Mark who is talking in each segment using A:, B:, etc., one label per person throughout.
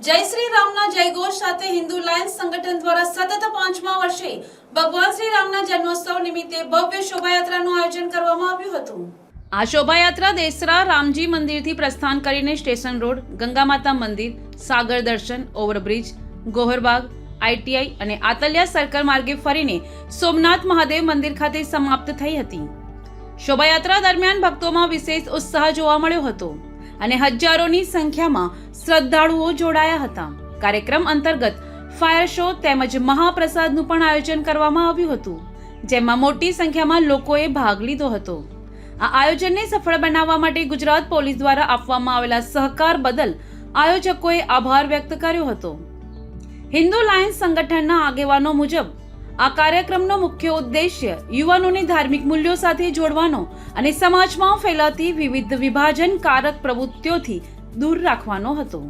A: જય શ્રી રામના જયઘોષ સાથે હિન્દુ લાયન્સ સંગઠન દ્વારા સતત 5મા વર્ષે ભગવાન શ્રી રામના જન્મોત્સવ નિમિત્તે ભવ્ય શોભાયાત્રાનું આયોજન કરવામાં આવ્યું હતું। આ શોભાયાત્રા દેસરા રામજી મંદિરથી પ્રસ્થાન કરીને સ્ટેશન રોડ, ગંગા માતા મંદિર, સાગર દર્શન, ઓવરબ્રિજ, ગોહરબાગ, ITI અને આતલિયા સર્કલ માર્ગે ફરીને સોમનાથ મહાદેવ મંદિર ખાતે સમાપ્ત થઈ હતી। શોભાયાત્રા દરમિયાન ભક્તોમાં વિશેષ ઉત્સાહ જોવા મળ્યો હતો અને હજારોની સંખ્યામાં શ્રદ્ધાળુઓ જોડાયા હતા। કાર્યક્રમ અંતર્ગત ફાયર શો તેમજ મહાપ્રસાદનું પણ આયોજન કરવામાં આવ્યું હતું, જેમાં મોટી સંખ્યામાં લોકોએ ભાગ લીધો હતો। આ આયોજનને સફળ બનાવવા માટે ગુજરાત પોલીસ દ્વારા આપવામાં આવેલા સહકાર બદલ આયોજકોએ આભાર વ્યક્ત કર્યો હતો। હિન્દુ લાયન્સ સંગઠનના આગેવાનો મુજબ આ કાર્યક્રમનો મુખ્ય ઉદ્દેશ્ય યુવાનોને ધાર્મિક મૂલ્યો સાથે જોડવાનો અને સમાજમાં ફેલાતી વિવિધ વિભાજનકારક પ્રવૃત્તિઓથી દૂર રાખવાનો હતો।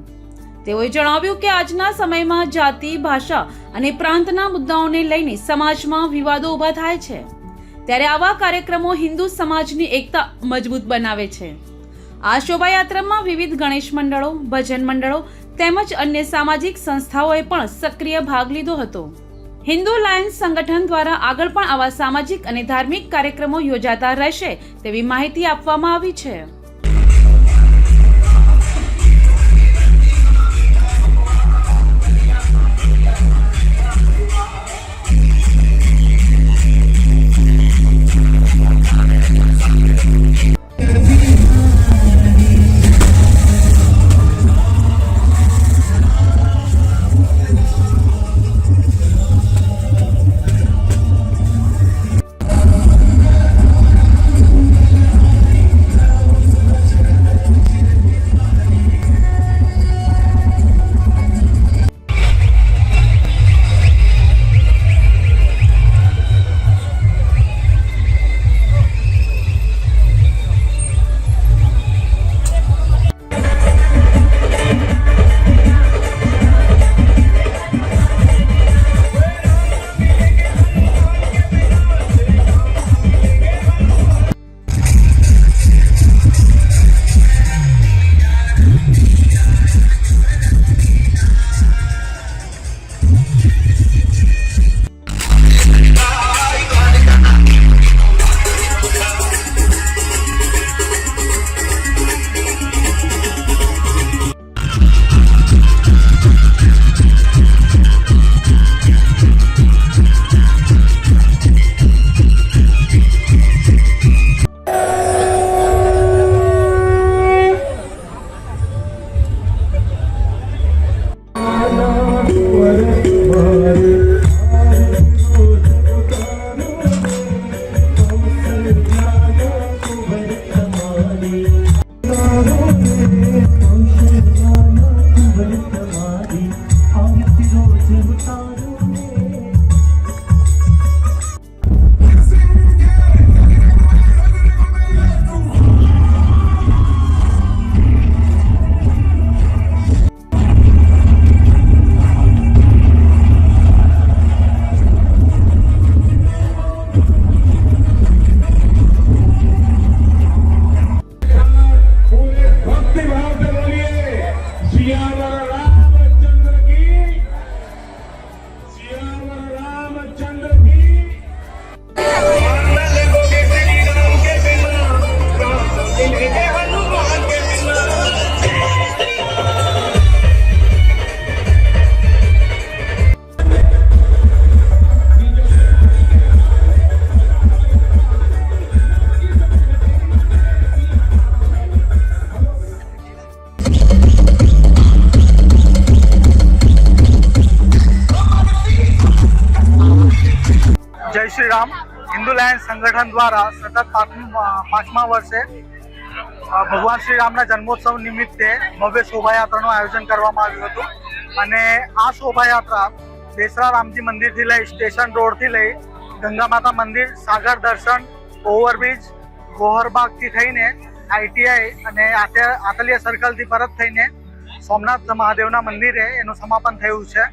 A: તેઓએ જણાવ્યું કે આજના સમયમાં જાતિ, ભાષા અને પ્રાંતના મુદ્દાઓને લઈને સમાજમાં વિવાદો ઊભા થાય છે, ત્યારે આવા કાર્યક્રમો હિન્દુ સમાજની એકતા મજબૂત બનાવે છે। આ શોભાયાત્રામાં વિવિધ ગણેશ મંડળો, ભજન મંડળો તેમજ અન્ય સામાજિક સંસ્થાઓએ પણ સક્રિય ભાગ લીધો હતો। હિન્દુ લાયન્સ સંગઠન દ્વારા આગળ પણ આવા સામાજિક અને ધાર્મિક કાર્યક્રમો યોજાતા રહેશે તેવી માહિતી આપવામાં આવી છે।
B: जय श्री राम। हिंदू लायन्स संगठन द्वारा सतत 5મા વર્ષે ભગવાન શ્રી રામના જન્મોત્સવ નિમિત્તે ભવ્ય શોભાયાત્રાનું આયોજન કરવામાં આવ્યું હતું અને આ શોભાયાત્રા દેસરા રામજી મંદિરથી લઈ સ્ટેશન રોડથી લઈ ગંગા માતા મંદિર, સાગર દર્શન, ઓવરબ્રિજ, ગોહરબાગથી થઈને ITI અને આતલિયા સર્કલથી પરત થઈને સોમનાથ મહાદેવના મંદિરે એનું સમાપન થયું છે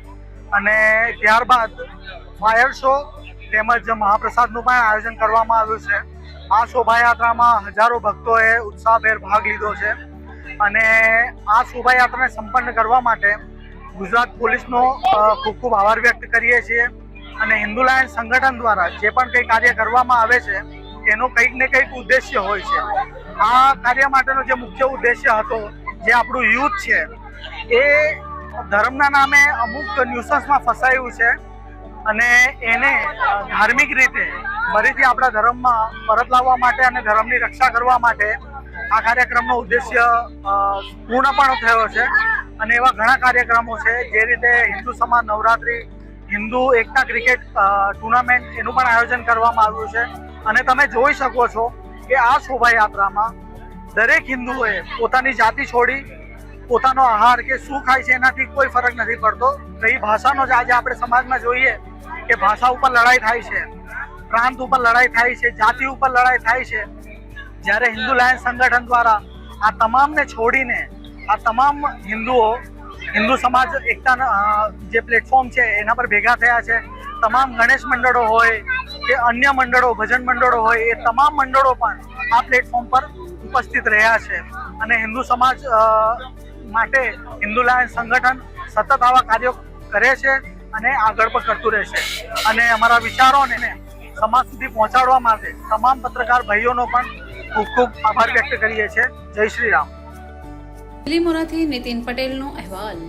B: અને ત્યારબાદ ફાયર શો તેમજ મહાપ્રસાદનું પણ આયોજન કરવામાં આવ્યું છે। આ શોભાયાત્રામાં હજારો ભક્તોએ ઉત્સાહભેર ભાગ લીધો છે અને આ શોભાયાત્રાને સંપન્ન કરવા માટે ગુજરાત પોલીસનો ખૂબ ખૂબ આભાર વ્યક્ત કરીએ છીએ અને હિન્દુ લાયન્સ સંગઠન દ્વારા જે પણ કંઈ કાર્ય કરવામાં આવે છે એનો કંઈક ને કંઈક ઉદ્દેશ્ય હોય છે. આ કાર્ય માટેનો જે મુખ્ય ઉદ્દેશ્ય હતો, જે આપણું યુથ છે એ ધર્મના નામે અમુક ન્યુસન્સમાં ફસાયું છે અને એને ધાર્મિક રીતે ફરીથી આપણા ધર્મમાં પરત લાવવા માટે અને ધર્મની રક્ષા કરવા માટે આ કાર્યક્રમનો ઉદ્દેશ્ય પૂર્ણ પણ થયો છે. અને એવા ઘણા કાર્યક્રમો છે, જે રીતે હિન્દુ સમાજ નવરાત્રી, હિન્દુ એકતા ક્રિકેટ ટુર્નામેન્ટ એનું પણ આયોજન કરવામાં આવ્યું છે. અને તમે જોઈ શકો છો કે આ શોભાયાત્રામાં દરેક હિન્દુઓએ પોતાની જાતિ છોડી પોતાનો આહાર કે શું ખાય છે એનાથી કોઈ ફરક નથી પડતો. કઈ ભાષાનો જ આજે આપણે સમાજમાં જોઈએ કે ભાષા ઉપર લડાઈ થાય છે, પ્રાંત ઉપર લડાઈ થાય છે, જાતિ ઉપર લડાઈ થાય છે. જ્યારે હિન્દુ લાયન્સ સંગઠન દ્વારા આ તમામને છોડીને આ તમામ હિન્દુઓ હિન્દુ સમાજ એકતાના જે પ્લેટફોર્મ છે એના પર ભેગા થયા છે. તમામ ગણેશ મંડળો હોય કે અન્ય મંડળો, ભજન મંડળો હોય, એ તમામ મંડળો પણ આ પ્લેટફોર્મ પર ઉપસ્થિત રહ્યા છે. અને હિન્દુ સમાજ માટે હિન્દુ લાયન્સ સંગઠન સતત આવા કાર્યો કરે છે અને આગળ પણ કરતું રહેશે. અને અમારા વિચારોને સમાજ સુધી પહોંચાડવા માટે તમામ પત્રકાર ભાઈઓનો પણ ખૂબ ખૂબ આભાર વ્યક્ત કરીએ છીએ. જય શ્રી રામ.
A: લીમોરાથી નીતિન પટેલનો અહેવાલ.